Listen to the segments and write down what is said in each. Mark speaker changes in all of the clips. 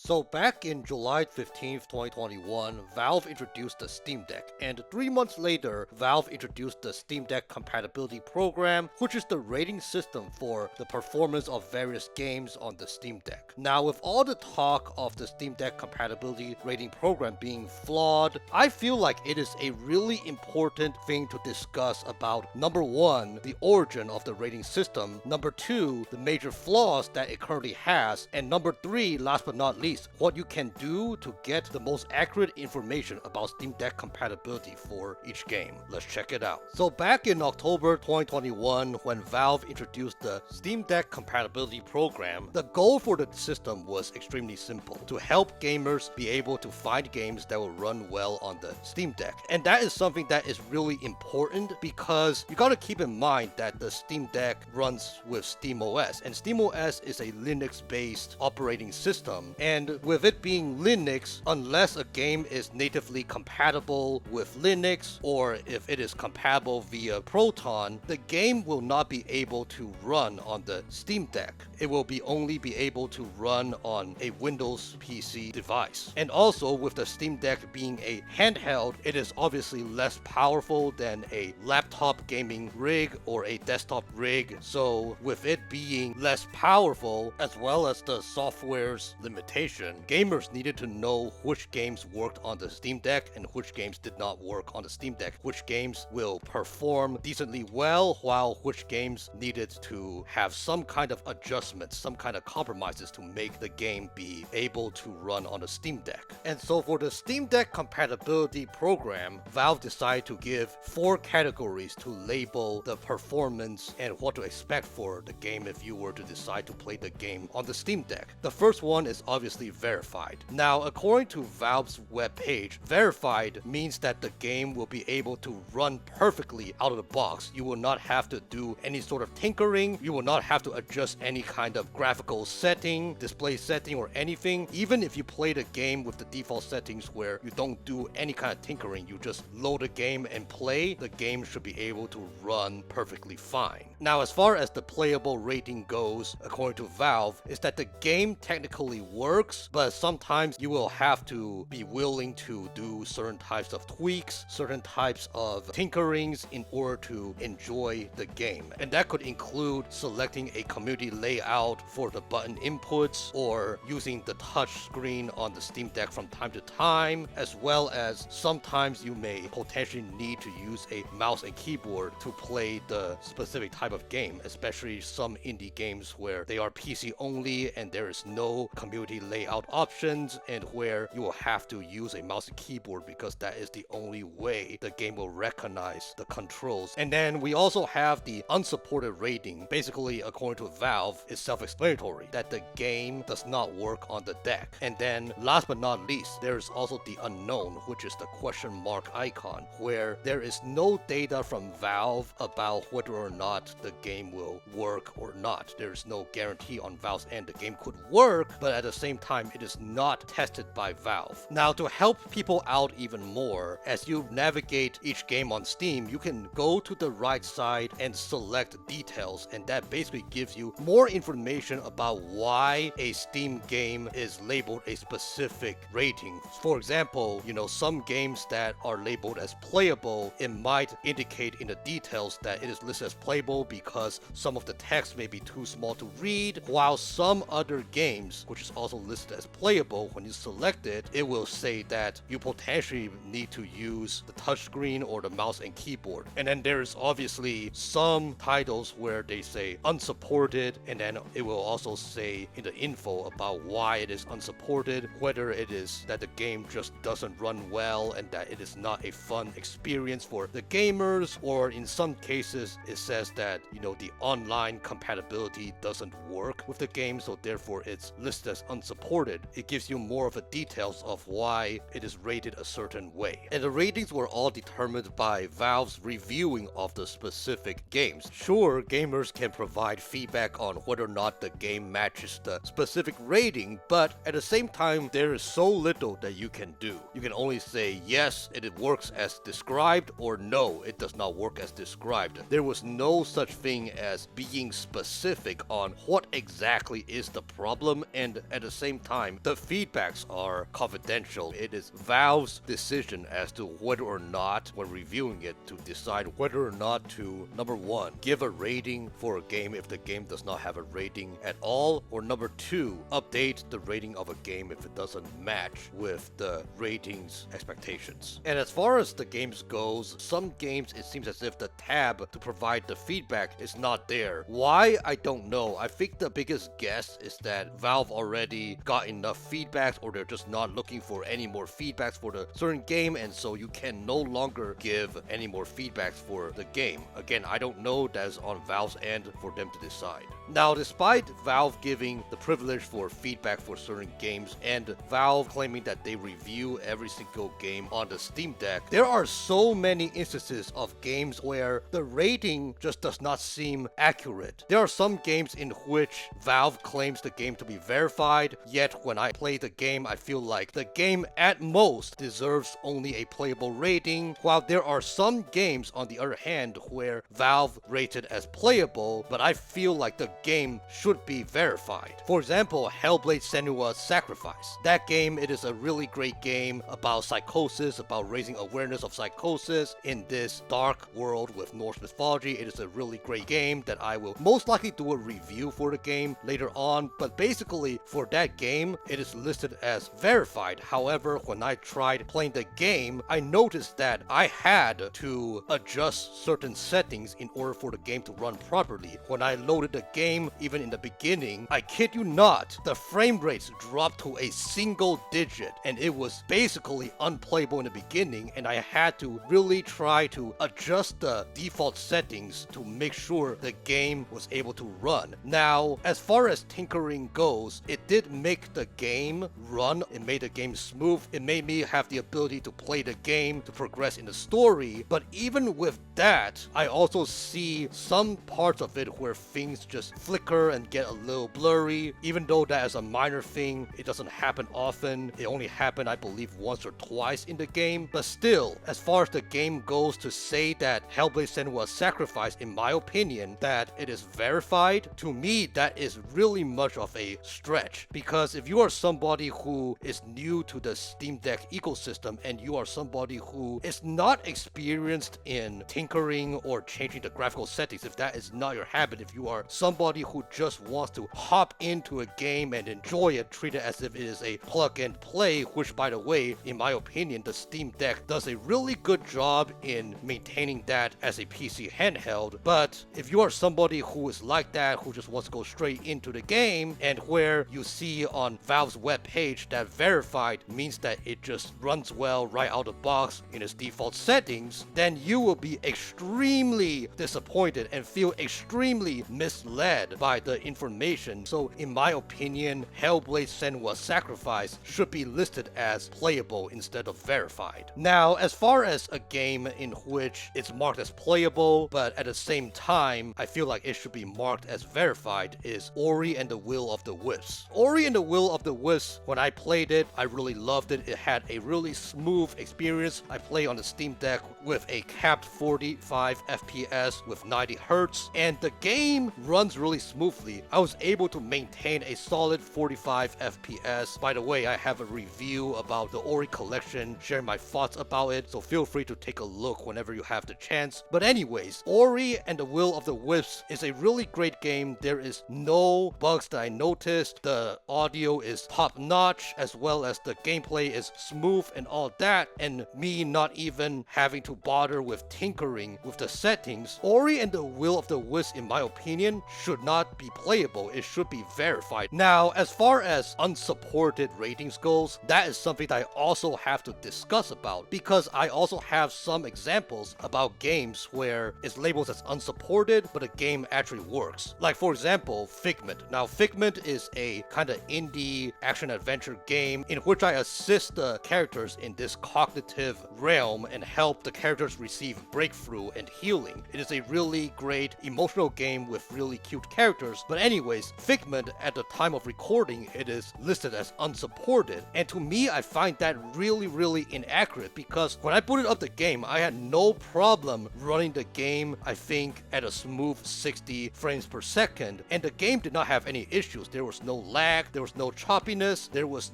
Speaker 1: So back in July 15th, 2021, Valve introduced the Steam Deck, and 3 months later, Valve introduced the Steam Deck Compatibility Program, which is the rating system for the performance of various games on the Steam Deck. Now, with all the talk of the Steam Deck Compatibility Rating Program being flawed, I feel like it is a really important thing to discuss about, number one, the origin of the rating system, number two, the major flaws that it currently has, and number three, last but not least, what you can do to get the most accurate information about Steam Deck compatibility for each game. Let's check it out. So back in October 2021, when Valve introduced the Steam Deck Compatibility Program, the goal for the system was extremely simple: to help gamers be able to find games that will run well on the Steam Deck. And that is something that is really important because you gotta keep in mind that the Steam Deck runs with SteamOS, and SteamOS is a Linux-based operating system, and with it being Linux, unless a game is natively compatible with Linux, or if it is compatible via Proton, the game will not be able to run on the Steam Deck. It will only be able to run on a Windows PC device. And also, with the Steam Deck being a handheld, it is obviously less powerful than a laptop gaming rig or a desktop rig. So with it being less powerful, as well as the software's limitation, gamers needed to know which games worked on the Steam Deck and which games did not work on the Steam Deck, which games will perform decently well, while which games needed to have some kind of adjustments, some kind of compromises to make the game be able to run on the Steam Deck. And so for the Steam Deck Compatibility Program, Valve decided to give 4 categories to label the performance and what to expect for the game if you were to decide to play the game on the Steam Deck. The first one is obviously verified. Now, according to Valve's webpage, verified means that the game will be able to run perfectly out of the box. You will not have to do any sort of tinkering. You will not have to adjust any kind of graphical setting, display setting, or anything. Even if you play the game with the default settings where you don't do any kind of tinkering, you just load the game and play, the game should be able to run perfectly fine. Now, as far as the playable rating goes, according to Valve, is that the game technically works, but sometimes you will have to be willing to do certain types of tweaks, certain types of tinkerings in order to enjoy the game. And that could include selecting a community layout for the button inputs, or using the touch screen on the Steam Deck from time to time, as well as sometimes you may potentially need to use a mouse and keyboard to play the specific type of game, especially some indie games where they are PC only and there is no community layout options, and where you will have to use a mouse and keyboard because that is the only way the game will recognize the controls. And then we also have the unsupported rating. Basically, according to Valve, it's self-explanatory that the game does not work on the deck. And then last but not least, there is also the unknown, which is the question mark icon, where there is no data from Valve about whether or not the game will work or not. There's no guarantee on Valve's end the game could work, but at the same time, it is not tested by Valve. Now, to help people out even more, as you navigate each game on Steam, you can go to the right side and select details, and that basically gives you more information about why a Steam game is labeled a specific rating. For example, some games that are labeled as playable, it might indicate in the details that it is listed as playable because some of the text may be too small to read, while some other games, which is also listed as playable, when you select it, it will say that you potentially need to use the touchscreen or the mouse and keyboard. And then there's obviously some titles where they say unsupported, and then it will also say in the info about why it is unsupported, whether it is that the game just doesn't run well and that it is not a fun experience for the gamers, or in some cases it says that the online compatibility doesn't work with the game, so therefore it's listed as unsupported. It gives you more of the details of why it is rated a certain way. And the ratings were all determined by Valve's reviewing of the specific games. Sure, gamers can provide feedback on whether or not the game matches the specific rating, but at the same time, there is so little that you can do. You can only say yes, it works as described, or no, it does not work as described. There was no such thing as being specific on what exactly is the problem, and at the same same time, the feedbacks are confidential. It is Valve's decision as to whether or not, when reviewing it, to decide whether or not to, number one, give a rating for a game if the game does not have a rating at all, or number two, update the rating of a game if it doesn't match with the rating's expectations. And as far as the games goes, some games it seems as if the tab to provide the feedback is not there. Why? I don't know. I think the biggest guess is that Valve already got enough feedbacks, or they're just not looking for any more feedbacks for the certain game, and so you can no longer give any more feedbacks for the game. Again, I don't know. That's on Valve's end for them to decide. Now, despite Valve giving the privilege for feedback for certain games and Valve claiming that they review every single game on the Steam Deck, there are so many instances of games where the rating just does not seem accurate. There are some games in which Valve claims the game to be verified, yet when I play the game, I feel like the game at most deserves only a playable rating, while there are some games, on the other hand, where Valve rated as playable, but I feel like the game should be verified. For example, Hellblade: Senua's Sacrifice. That game, it is a really great game about psychosis, about raising awareness of psychosis in this dark world with Norse mythology. It is a really great game that I will most likely do a review for the game later on, but basically for that game, it is listed as verified. However, when I tried playing the game, I noticed that I had to adjust certain settings in order for the game to run properly. When I loaded the game, even in the beginning, I kid you not, the frame rates dropped to a single digit, and it was basically unplayable in the beginning, and I had to really try to adjust the default settings to make sure the game was able to run. Now, as far as tinkering goes, it did make the game run. It made the game smooth. It made me have the ability to play the game, to progress in the story, but even with that, I also see some parts of it where things just flicker and get a little blurry. Even though that is a minor thing, it doesn't happen often. It only happened, I believe, once or twice in the game. But still, as far as the game goes, to say that Hellblade: Senua's Sacrifice, in my opinion, that it is verified, to me, that is really much of a stretch. Because if you are somebody who is new to the Steam Deck ecosystem and you are somebody who is not experienced in tinkering or changing the graphical settings, if that is not your habit, if you are somebody who just wants to hop into a game and enjoy it, treat it as if it is a plug and play, which, by the way, in my opinion, the Steam Deck does a really good job in maintaining that as a PC handheld. But if you are somebody who is like that, who just wants to go straight into the game, and where you see on Valve's webpage that verified means that it just runs well right out of the box in its default settings, then you will be extremely disappointed and feel extremely misled by the information. So in my opinion, Hellblade: Senua's Sacrifice should be listed as playable instead of verified. Now, as far as a game in which it's marked as playable, but at the same time, I feel like it should be marked as verified, is Ori and the Will of the Wisps. Ori and the Will of the Wisps, when I played it, I really loved it. It had a really smooth experience. I play on the Steam Deck with a capped 45 FPS with 90 Hz, and the game runs really smoothly. I was able to maintain a solid 45 FPS. By the way, I have a review about the Ori collection, sharing my thoughts about it, so feel free to take a look whenever you have the chance. But anyways, Ori and the Will of the Wisps is a really great game. There is no bugs that I noticed. The audio is top notch, as well as the gameplay is smooth and all that, and me not even having to bother with tinkering with the settings. Ori and the Will of the Wisps, in my opinion, should not be playable. It should be verified. Now, as far as unsupported ratings goes, that is something that I also have to discuss about, because I also have some examples about games where it's labeled as unsupported, but the game actually works. Like, for example, Figment. Now, Figment is a kind of indie action-adventure game in which I assist the characters in this cognitive realm and help the characters receive breakthrough and healing. It is a really great emotional game with really cute cute characters. But anyways, Figment, at the time of recording, it is listed as unsupported. And to me, I find that really inaccurate, because when I booted up the game, I had no problem running the game, I think, at a smooth 60 frames per second. And the game did not have any issues. There was no lag, there was no choppiness, there was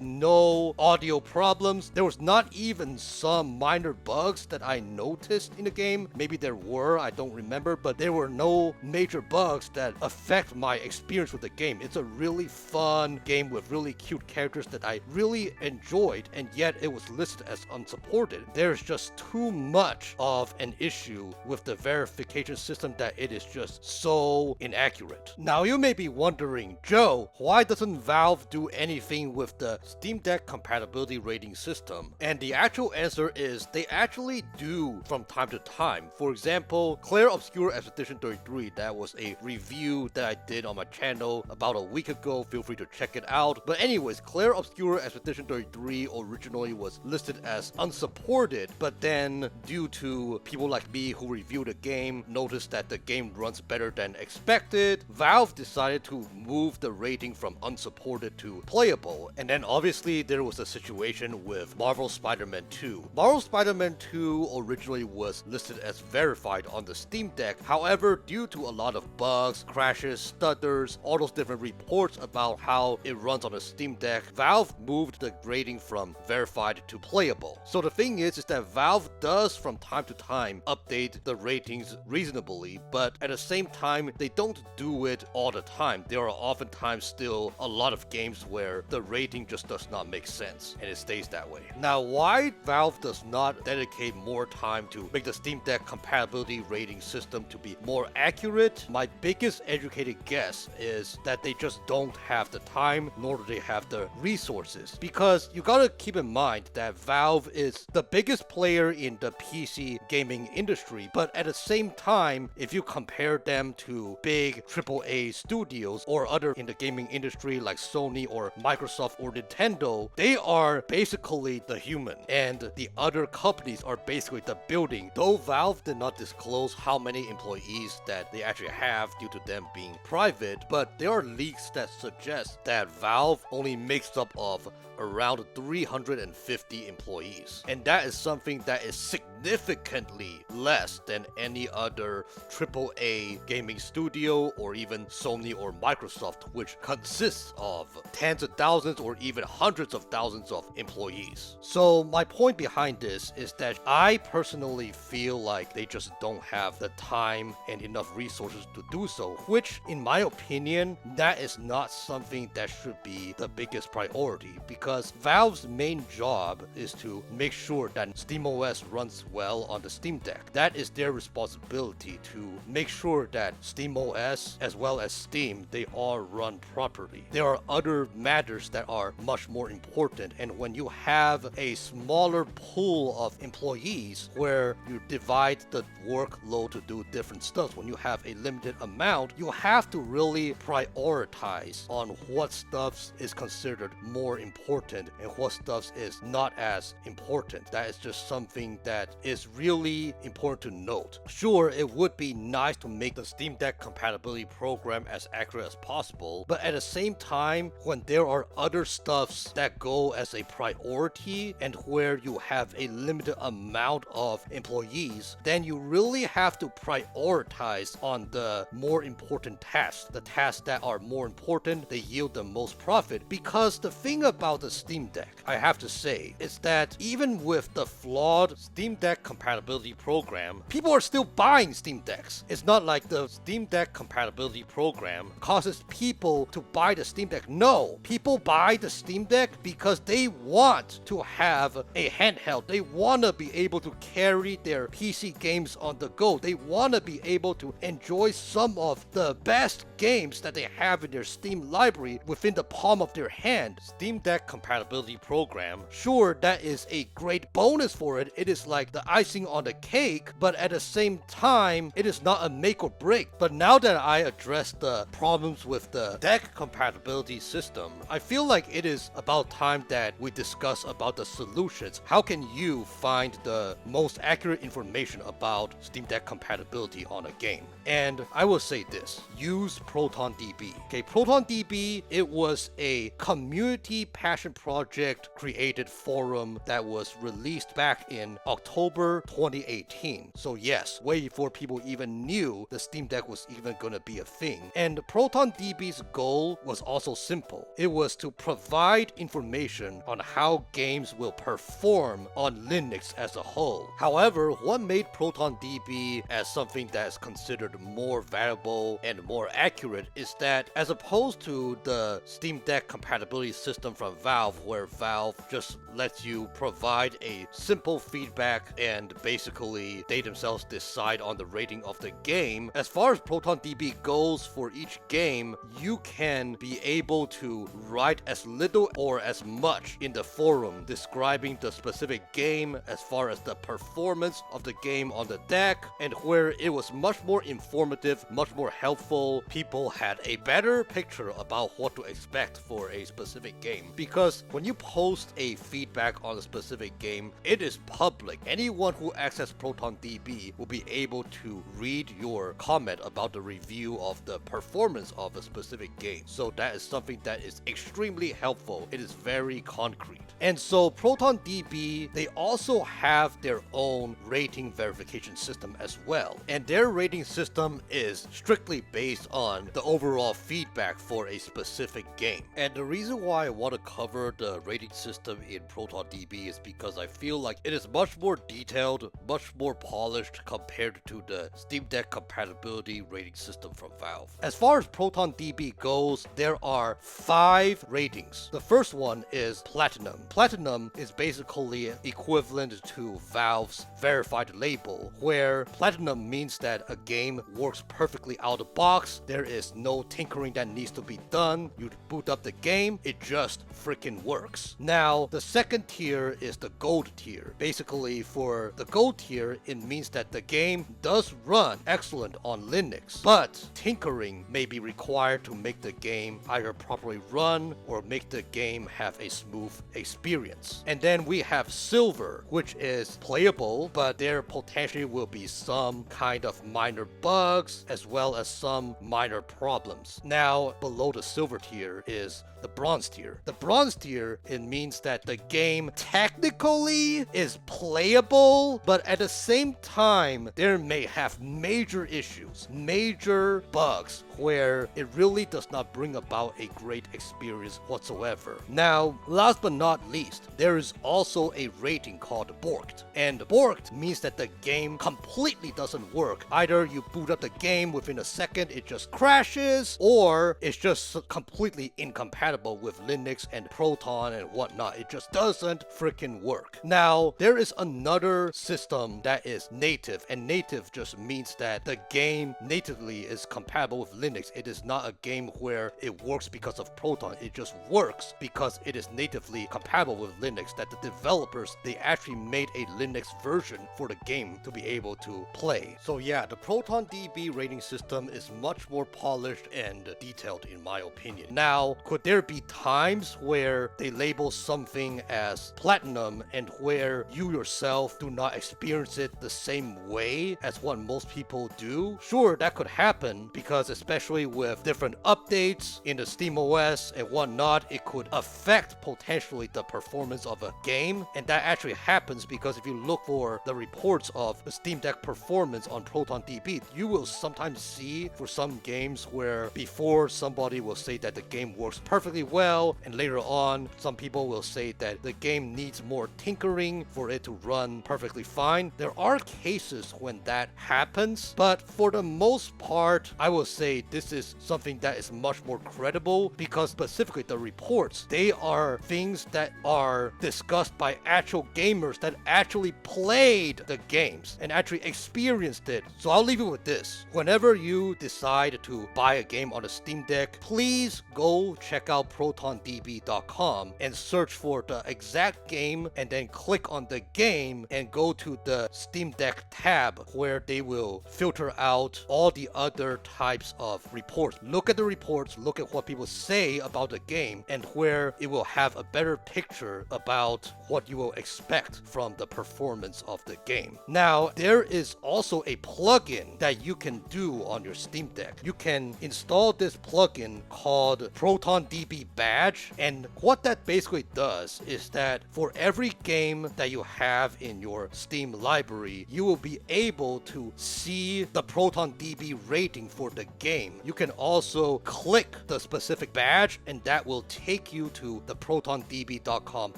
Speaker 1: no audio problems, there was not even some minor bugs that I noticed in the game. Maybe there were, I don't remember, but there were no major bugs that affect my experience with the game. It's a really fun game with really cute characters that I really enjoyed, and yet it was listed as unsupported. There's just too much of an issue with the verification system that it is just so inaccurate. Now you may be wondering, Joe, why doesn't Valve do anything with the Steam Deck compatibility rating system? And the actual answer is they actually do from time to time. For example, Claire Obscure Expedition 33, that was a review that I did on my channel about a week ago. Feel free to check it out. But anyways, Claire Obscure Expedition 33 originally was listed as unsupported, but then due to people like me who reviewed the game noticed that the game runs better than expected, Valve decided to move the rating from unsupported to playable. And then obviously there was a situation with Marvel Spider-Man 2. Marvel Spider-Man 2 originally was listed as verified on the Steam Deck. However, due to a lot of bugs, crashes, stutters, all those different reports about how it runs on the Steam Deck, Valve moved the rating from verified to playable. So the thing is that Valve does from time to time update the ratings reasonably, but at the same time, they don't do it all the time. There are oftentimes still a lot of games where the rating just does not make sense, and it stays that way. Now, why Valve does not dedicate more time to make the Steam Deck compatibility rating system to be more accurate, my biggest educated guess is that they just don't have the time, nor do they have the resources. Because you gotta keep in mind that Valve is the biggest player in the PC gaming industry, but at the same time, if you compare them to big AAA studios or other in the gaming industry like Sony or Microsoft or Nintendo, they are basically the human, and the other companies are basically the building. Though Valve did not disclose how many employees that they actually have due to them being private, but there are leaks that suggest that Valve only makes up of around 350 employees. And that is something that is significantly less than any other AAA gaming studio or even Sony or Microsoft, which consists of tens of thousands or even hundreds of thousands of employees. So my point behind this is that I personally feel like they just don't have the time and enough resources to do so, which in my opinion, that is not something that should be the biggest priority, because Valve's main job is to make sure that SteamOS runs well on the Steam Deck. That is their responsibility, to make sure that SteamOS as well as Steam, they all run properly. There are other matters that are much more important, and when you have a smaller pool of employees where you divide the workload to do different stuff, when you have a limited amount, you have to really prioritize on what stuff is considered more important and what stuff is not as important. That is just something that is really important to note. Sure, it would be nice to make the Steam Deck compatibility program as accurate as possible, but at the same time, when there are other stuffs that go as a priority and where you have a limited amount of employees, then you really have to prioritize on the more important tasks. The tasks that are more important, they yield the most profit. Because the thing about the Steam Deck, I have to say, is that even with the flawed Steam Deck compatibility program, people are still buying Steam Decks. It's not like the Steam Deck compatibility program causes people to buy the Steam Deck. No, people buy the Steam Deck because they want to have a handheld. They want to be able to carry their PC games on the go. They want to be able to enjoy some of the best games that they have in their Steam library within the palm of their hand. Steam Deck compatibility program, sure, that is a great bonus for it. It is like the icing on the cake, but at the same time, it is not a make or break. But now that I addressed the problems with the deck compatibility system, I feel like it is about time that we discuss about the solutions. How can you find the most accurate information about Steam Deck compatibility on a game? And I will say this, use ProtonDB. Okay, ProtonDB, it was a community passion project created forum that was released back in October 2018. So yes, way before people even knew the Steam Deck was even gonna be a thing. And ProtonDB's goal was also simple. It was to provide information on how games will perform on Linux as a whole. However, what made ProtonDB as something that is considered more valuable and more accurate is that, as opposed to the Steam Deck compatibility system from Valve, where Valve just lets you provide a simple feedback and basically they themselves decide on the rating of the game, as far as ProtonDB goes for each game, you can be able to write as little or as much in the forum describing the specific game as far as the performance of the game on the deck, and where it was much more informative, much more helpful. People had a better picture about what to expect for a specific game, because when you post a feedback on a specific game, it is public. Anyone who accesses ProtonDB will be able to read your comment about the review of the performance of a specific game. So that is something that is extremely helpful. It is very concrete. And so ProtonDB, they also have their own rating verification system as well. And their rating system is strictly based on the overall feedback for a specific game. And the reason why I want to cover the rating system in ProtonDB is because I feel like it is much more detailed, much more polished compared to the Steam Deck compatibility rating system from Valve. As far as ProtonDB goes, there are 5 ratings. The first one is Platinum. Platinum is basically equivalent to Valve's verified label, where Platinum means that a game works perfectly out of the box. There is no tinkering that needs to be done. You boot up the game, it just freaking works. Now, the second tier is the gold tier. Basically, for the gold tier, it means that the game does run excellent on Linux, but tinkering may be required to make the game either properly run or make the game have a smooth experience. And then we have silver, which is playable, but there potentially will be some kind of minor bugs as well as some minor problems. Now, below the silver tier is the bronze tier. The bronze tier, it means that the game technically is playable, but at the same time, there may have major issues, major bugs, where it really does not bring about a great experience whatsoever. Now, last but not least, there is also a rating called borked. And borked means that the game completely doesn't work. Either you boot up the game within a second, it just crashes, or it's just completely incompatible with Linux and Proton and whatnot. It just doesn't freaking work. Now, there is another system that is native, and native just means that the game natively is compatible with Linux. It is not a game where it works because of Proton. It just works because it is natively compatible with Linux, that the developers, they actually made a Linux version for the game to be able to play. So yeah, the ProtonDB rating system is much more polished and detailed in my opinion. Now, could there be times where they label something as platinum and where you yourself do not experience it the same way as what most people do? Sure, that could happen, because especially with different updates in the SteamOS and whatnot, it could affect potentially the performance of a game. And that actually happens because if you look for the reports of the Steam Deck performance on ProtonDB, you will sometimes see for some games where before somebody will say that the game works perfectly well, and later on some people will say that the game needs more tinkering for it to run perfectly fine. There are cases when that happens, but for the most part, I will say this is something that is much more credible, because specifically the reports, they are things that are discussed by actual gamers that actually played the games and actually experienced it. So I'll leave you with this. Whenever you decide to buy a game on a Steam Deck, please go check out about ProtonDB.com and search for the exact game and then click on the game and go to the Steam Deck tab where they will filter out all the other types of reports. Look at the reports, look at what people say about the game, and where it will have a better picture about what you will expect from the performance of the game. Now, there is also a plugin that you can do on your Steam Deck. You can install this plugin called ProtonDB Badge, and what that basically does is that for every game that you have in your Steam library, you will be able to see the ProtonDB rating for the game. You can also click the specific badge, and that will take you to the ProtonDB.com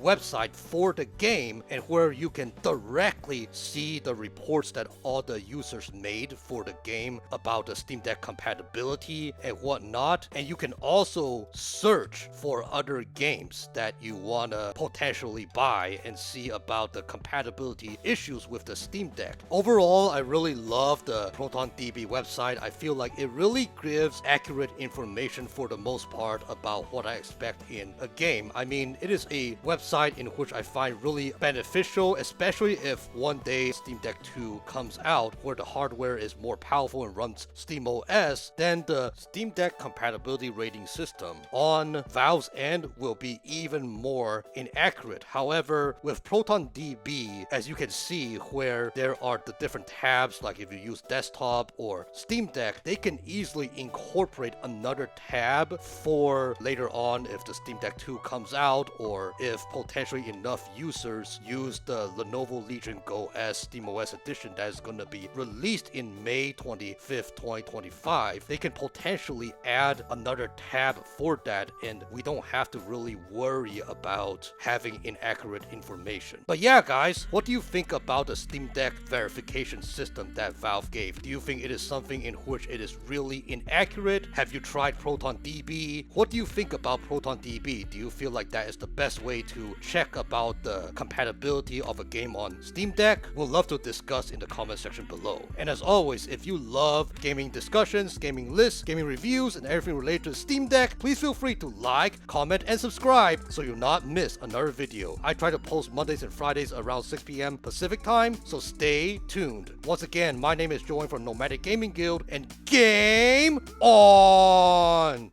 Speaker 1: website for the game, and where you can directly see the reports that all the users made for the game about the Steam Deck compatibility and whatnot. And you can also search for other games that you want to potentially buy and see about the compatibility issues with the Steam Deck. Overall, I really love the ProtonDB website. I feel like it really gives accurate information for the most part about what I expect in a game. I mean, it is a website in which I find really beneficial, especially if one day Steam Deck 2 comes out where the hardware is more powerful and runs SteamOS. Then the Steam Deck compatibility rating system on Valve's end will be even more inaccurate. However, with ProtonDB, as you can see where there are the different tabs, like if you use desktop or Steam Deck, they can easily incorporate another tab for later on if the Steam Deck 2 comes out, or if potentially enough users use the Lenovo Legion Go S SteamOS edition that is going to be released in May 25th, 2025. They can potentially add another tab for that, and we don't have to really worry about having inaccurate information. But yeah, guys, what do you think about the Steam Deck verification system that Valve gave? Do you think it is something in which it is really inaccurate? Have you tried ProtonDB? What do you think about ProtonDB? Do you feel like that is the best way to check about the compatibility of a game on Steam Deck? We'll love to discuss in the comment section below. And as always, if you love gaming discussions, gaming lists, gaming reviews, and everything related to the Steam Deck, please feel free to like, comment, and subscribe so you'll not miss another video. I try to post Mondays and Fridays around 6 p.m. Pacific time, so stay tuned. Once again, my name is Joey from Nomadic Gaming Guild, and game on!